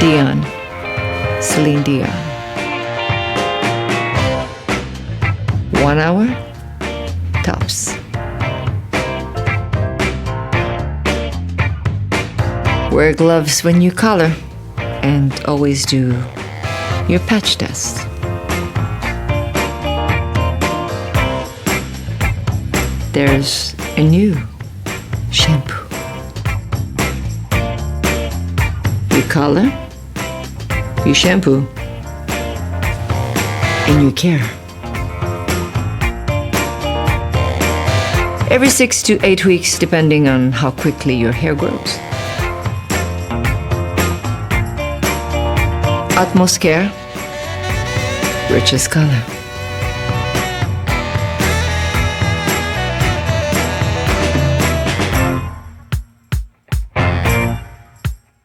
Dion, Celine Dion. 1 hour, tops. Wear gloves when you color, and always do your patch test. There's a new shampoo. You color, you shampoo, and you care. Every 6 to 8 weeks, depending on how quickly your hair grows. Utmost care, richest color.